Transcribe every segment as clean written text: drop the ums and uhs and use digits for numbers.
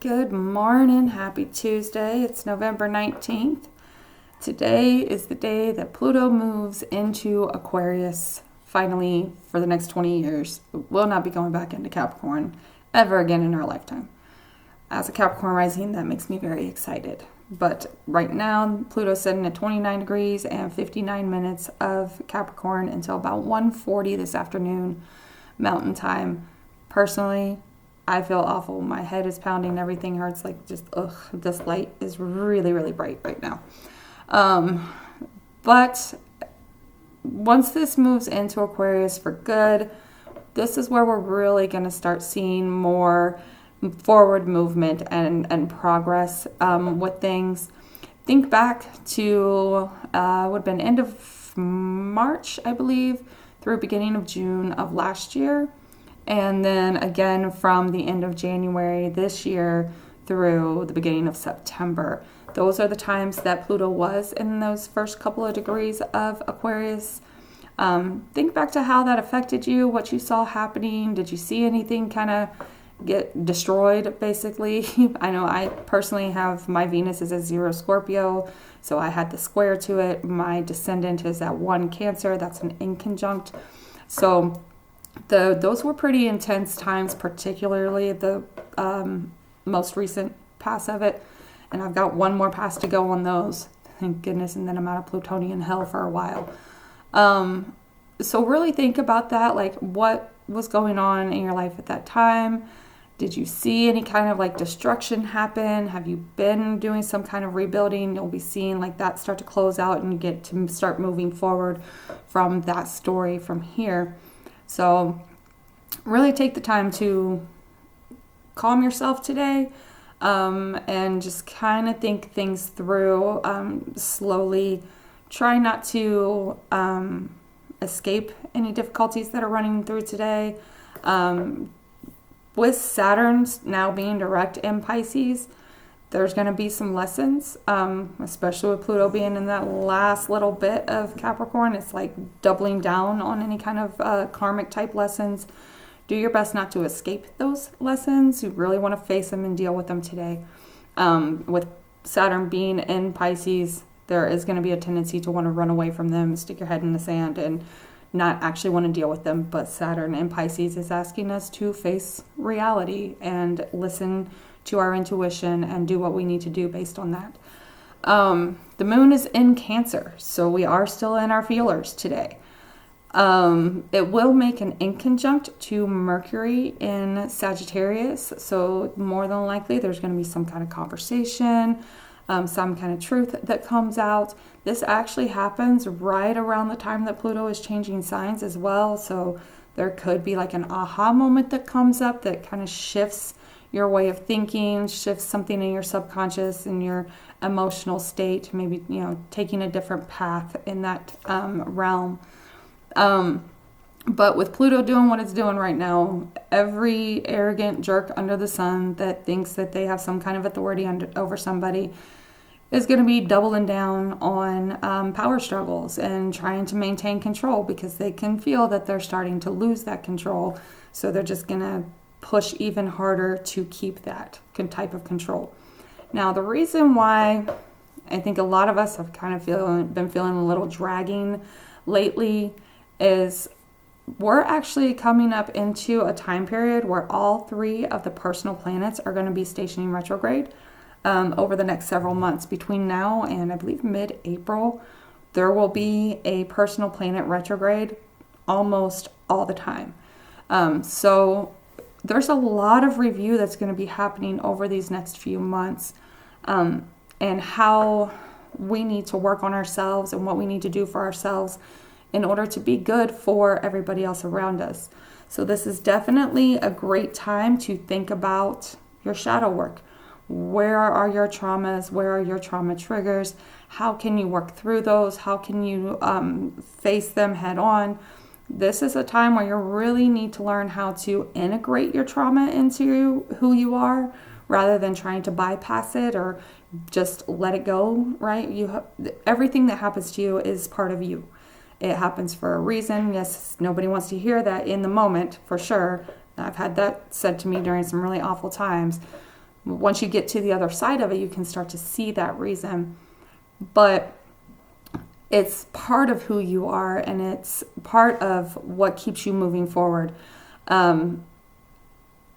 Good morning. Happy Tuesday. It's November 19th. Today is the day that Pluto moves into Aquarius finally for the next 20 years. It will not be going back into Capricorn ever again in our lifetime. As a Capricorn rising, that makes me very excited. But right now, Pluto's sitting at 29 degrees and 59 minutes of Capricorn until about 1:40 this afternoon, Mountain Time. Personally, I feel awful. My head is pounding. Everything hurts. This light is really, really bright right now. But once this moves into Aquarius for good, this is where we're really going to start seeing more forward movement and progress with things. Think back to would have been end of March, I believe, through beginning of June of last year. And then again from the end of January this year through the beginning of September. Those are the times that Pluto was in those first couple of degrees of Aquarius. Think back to how that affected you, what you saw happening. Did you see anything kind of get destroyed, basically? I know I personally have, my Venus is at 0 Scorpio, so I had the square to it. My descendant is at 1 Cancer. That's an inconjunct. So those were pretty intense times, particularly the most recent pass of it. And I've got one more pass to go on those, thank goodness, and then I'm out of Plutonian hell for a while. So really think about that, like what was going on in your life at that time. Did you see any kind of like destruction happen? Have you been doing some kind of rebuilding? You'll be seeing like that start to close out and you get to start moving forward from that story from here. So really take the time to calm yourself today and just kind of think things through slowly. Try not to escape any difficulties that are running through today. With Saturn now being direct in Pisces, there's going to be some lessons, especially with Pluto being in that last little bit of Capricorn. It's like doubling down on any kind of karmic type lessons. Do your best not to escape those lessons. You really want to face them and deal with them today. With Saturn being in Pisces, there is going to be a tendency to want to run away from them, stick your head in the sand, and not actually want to deal with them. But Saturn in Pisces is asking us to face reality and listen to our intuition and do what we need to do based on that. The moon is in Cancer, so we are still in our feelers today. It will make an inconjunct to Mercury in Sagittarius, so more than likely there's going to be some kind of conversation, some kind of truth that comes out. This actually happens right around the time that Pluto is changing signs as well, so there could be like an aha moment that comes up that kind of shifts your way of thinking, shifts something in your subconscious and your emotional state, maybe, taking a different path in that realm. But with Pluto doing what it's doing right now, every arrogant jerk under the sun that thinks that they have some kind of authority over somebody is going to be doubling down on power struggles and trying to maintain control because they can feel that they're starting to lose that control. So they're just going to push even harder to keep that type of control. Now, the reason why I think a lot of us have kind of been feeling a little dragging lately is we're actually coming up into a time period where all 3 of the personal planets are going to be stationing retrograde over the next several months. Between now and I believe mid-April, there will be a personal planet retrograde almost all the time. So there's a lot of review that's going to be happening over these next few months and how we need to work on ourselves and what we need to do for ourselves in order to be good for everybody else around us. So this is definitely a great time to think about your shadow work. Where are your traumas? Where are your trauma triggers? How can you work through those? How can you face them head on? This is a time where you really need to learn how to integrate your trauma into who you are rather than trying to bypass it or just let it go, right? Everything that happens to you is part of you. It happens for a reason. Yes, nobody wants to hear that in the moment, for sure. I've had that said to me during some really awful times. Once you get to the other side of it, you can start to see that reason. But it's part of who you are, and it's part of what keeps you moving forward.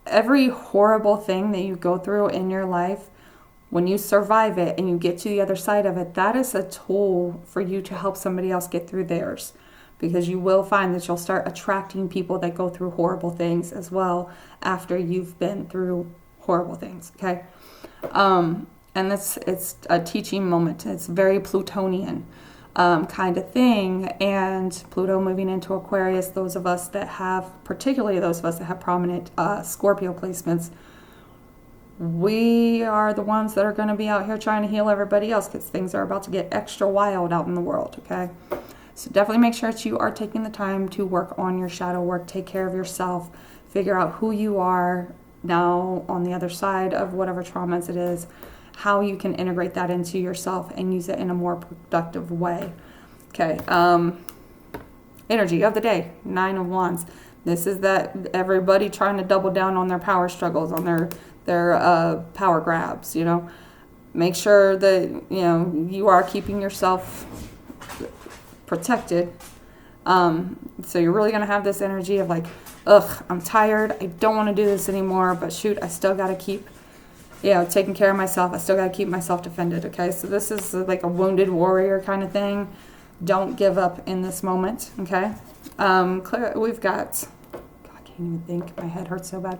Every horrible thing that you go through in your life, when you survive it and you get to the other side of it, that is a tool for you to help somebody else get through theirs. Because you will find that you'll start attracting people that go through horrible things as well after you've been through horrible things, okay? And it's a teaching moment. It's very Plutonian kind of thing. And Pluto moving into Aquarius, those of us that have, particularly those of us that have prominent Scorpio placements, we are the ones that are going to be out here trying to heal everybody else because things are about to get extra wild out in the world, okay? So definitely make sure that you are taking the time to work on your shadow work, take care of yourself, figure out who you are now on the other side of whatever traumas it is, how you can integrate that into yourself and use it in a more productive way. Okay, energy of the day, 9 of Wands. This is that everybody trying to double down on their power struggles, on their power grabs, you know. Make sure that, you know, you are keeping yourself protected. So you're really going to have this energy of like, ugh, I'm tired. I don't want to do this anymore, but shoot, I still got to keep, you know, taking care of myself. I still got to keep myself defended. Okay. So this is like a wounded warrior kind of thing. Don't give up in this moment. Okay. We've got, God, I can't even think. My head hurts so bad.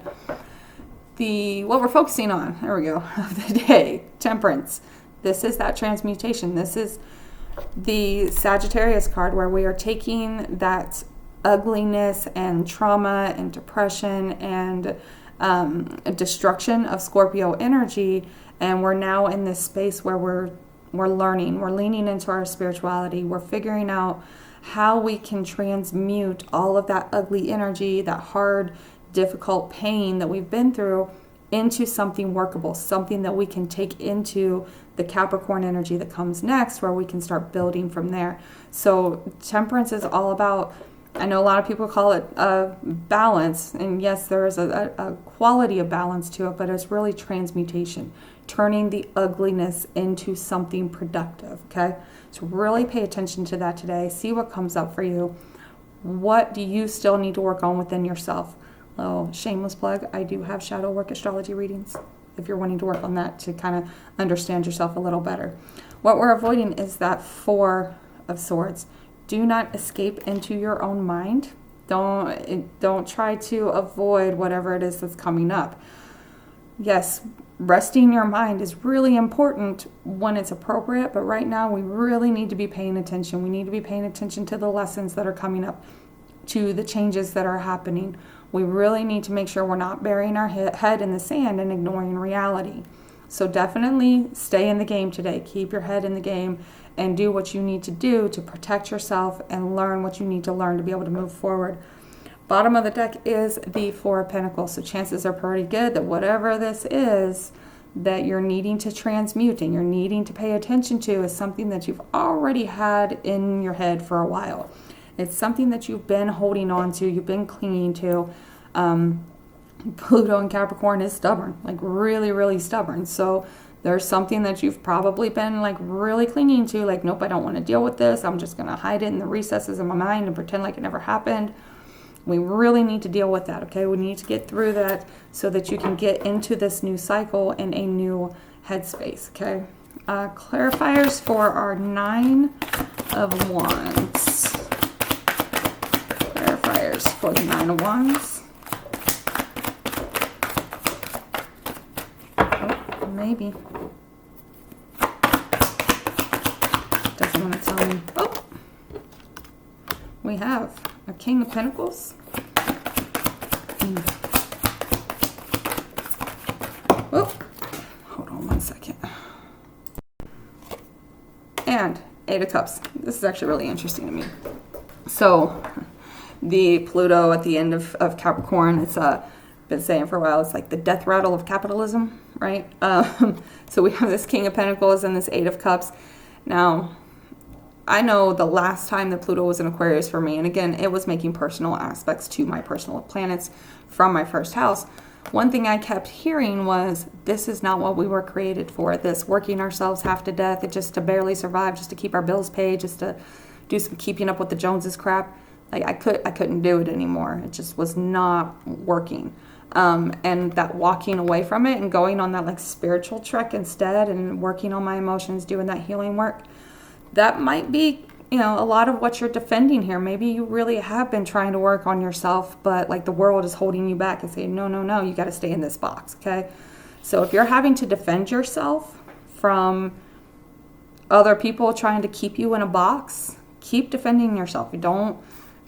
What we're focusing on, there we go, of the day, Temperance. This is that transmutation. This is the Sagittarius card where we are taking that ugliness and trauma and depression and destruction of Scorpio energy, and we're now in this space where we're learning, we're leaning into our spirituality, we're figuring out how we can transmute all of that ugly energy, that hard, difficult pain that we've been through into something workable, something that we can take into the Capricorn energy that comes next, where we can start building from there. So Temperance is all about, I know a lot of people call it balance, and yes, there is a quality of balance to it, but it's really transmutation, turning the ugliness into something productive, okay? So really pay attention to that today. See what comes up for you. What do you still need to work on within yourself? Oh, shameless plug, I do have shadow work astrology readings if you're wanting to work on that to kind of understand yourself a little better. What we're avoiding is that 4 of Swords. Do not escape into your own mind. Don't try to avoid whatever it is that's coming up. Yes, resting your mind is really important when it's appropriate, but right now we really need to be paying attention. We need to be paying attention to the lessons that are coming up, to the changes that are happening. We really need to make sure we're not burying our head in the sand and ignoring reality. So definitely stay in the game today. Keep your head in the game and do what you need to do to protect yourself and learn what you need to learn to be able to move forward. Bottom of the deck is the 4 of Pentacles. So chances are pretty good that whatever this is that you're needing to transmute and you're needing to pay attention to is something that you've already had in your head for a while. It's something that you've been holding on to, you've been clinging to. Pluto and Capricorn is stubborn, like really, really stubborn. So there's something that you've probably been like really clinging to, like, nope, I don't want to deal with this. I'm just going to hide it in the recesses of my mind and pretend like it never happened. We really need to deal with that, okay? We need to get through that so that you can get into this new cycle in a new headspace, okay? Clarifiers for our 9 of Wands. Clarifiers for the 9 of Wands. Oh, maybe. Doesn't want to tell me. Oh! We have a King of Pentacles. Oh, hold on one second. And 8 of Cups. This is actually really interesting to me. So, the Pluto at the end of Capricorn, it's been saying for a while, it's like the death rattle of capitalism, right? So we have this King of Pentacles and this 8 of Cups. Now, I know the last time that Pluto was in Aquarius for me, and again, it was making personal aspects to my personal planets from my first house. one thing I kept hearing was, this is not what we were created for. This working ourselves half to death, just to barely survive, just to keep our bills paid, just to do some keeping up with the Joneses crap. Like I couldn't do it anymore. It just was not working. And that walking away from it and going on that like spiritual trek instead and working on my emotions, doing that healing work, that might be, you know, a lot of what you're defending here. Maybe you really have been trying to work on yourself, but like the world is holding you back and saying, no, you got to stay in this box. Okay. So if you're having to defend yourself from other people trying to keep you in a box, keep defending yourself. You don't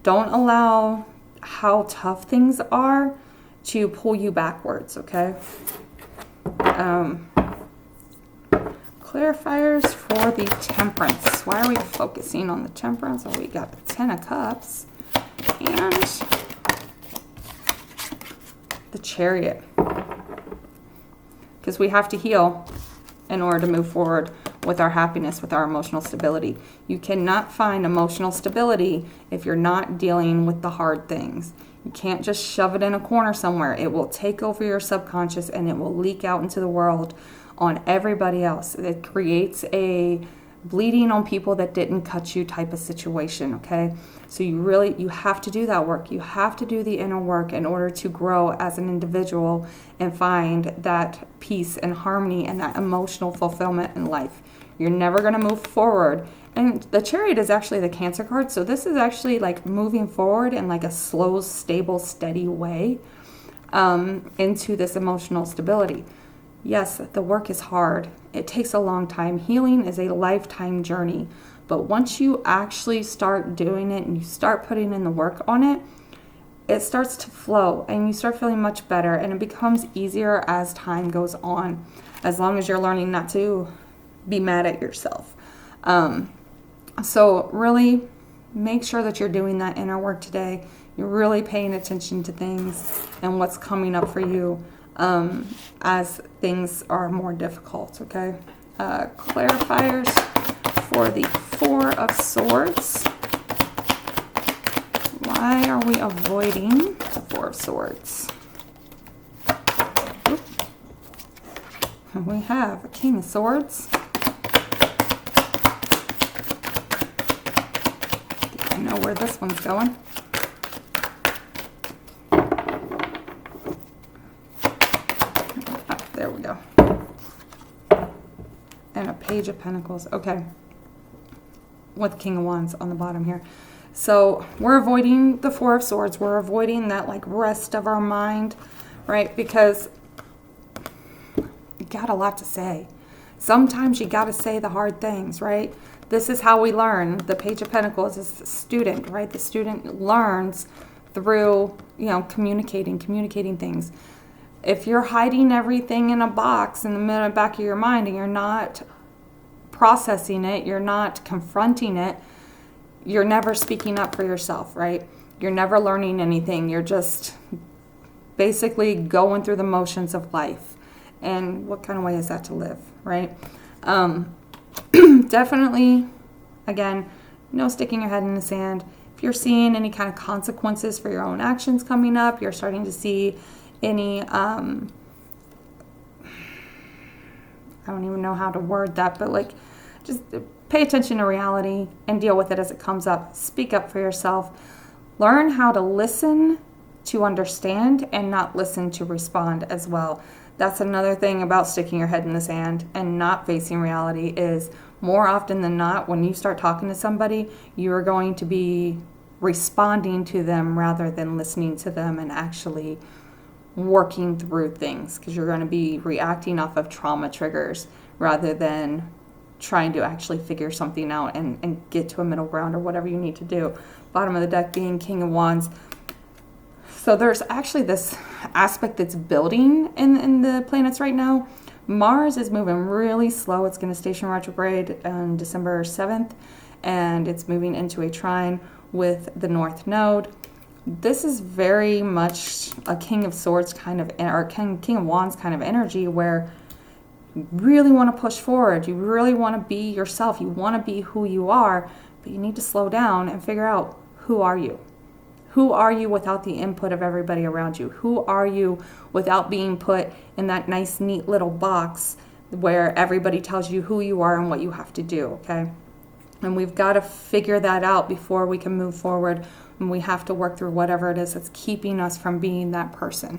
allow how tough things are to pull you backwards, okay? Clarifiers for the Temperance. Why are we focusing on the Temperance? Oh, we got the Ten of Cups and the Chariot. Because we have to heal in order to move forward with our happiness, with our emotional stability. You cannot find emotional stability if you're not dealing with the hard things. You can't just shove it in a corner somewhere. It will take over your subconscious and it will leak out into the world on everybody else. It creates a bleeding on people that didn't cut you type of situation, okay? So you have to do that work. You have to do the inner work in order to grow as an individual and find that peace and harmony and that emotional fulfillment in life. You're never going to move forward. And the Chariot is actually the Cancer card. So this is actually like moving forward in like a slow, stable, steady way into this emotional stability. Yes, the work is hard. It takes a long time. Healing is a lifetime journey. But once you actually start doing it and you start putting in the work on it, it starts to flow and you start feeling much better and it becomes easier as time goes on, as long as you're learning not to be mad at yourself. So really make sure that you're doing that inner work today. You're really paying attention to things and what's coming up for you as things are more difficult, okay? Clarifiers for the Four of Swords. Why are we avoiding the Four of Swords? We have a King of Swords. I know where this one's going. There we go. And a Page of Pentacles. Okay. With King of Wands on the bottom here. So we're avoiding the Four of Swords. We're avoiding that like rest of our mind, right? Because you got a lot to say. Sometimes you got to say the hard things, right? This is how we learn. The Page of Pentacles is the student, right? The student learns through, communicating things. If you're hiding everything in a box in the back of your mind and you're not processing it, you're not confronting it, you're never speaking up for yourself, right? You're never learning anything. You're just basically going through the motions of life. And what kind of way is that to live, right? Definitely, again, no sticking your head in the sand. If you're seeing any kind of consequences for your own actions coming up, you're starting to see any, I don't even know how to word that, but like, just pay attention to reality and deal with it as it comes up. Speak up for yourself. Learn how to listen to understand and not listen to respond as well. That's another thing about sticking your head in the sand and not facing reality is more often than not, when you start talking to somebody, you're going to be responding to them rather than listening to them and actually working through things, because you're going to be reacting off of trauma triggers rather than trying to actually figure something out and get to a middle ground or whatever you need to do. Bottom of the deck being King of Wands. So there's actually this aspect that's building in the planets right now. Mars is moving really slow. It's going to station retrograde on December 7th, and it's moving into a trine with the North Node. This is very much a King of Swords kind of, or King of Wands kind of energy where you really want to push forward. You really want to be yourself. You want to be who you are, but you need to slow down and figure out, who are you? Who are you without the input of everybody around you? Who are you without being put in that nice, neat little box where everybody tells you who you are and what you have to do, okay? And we've got to figure that out before we can move forward, and we have to work through whatever it is that's keeping us from being that person.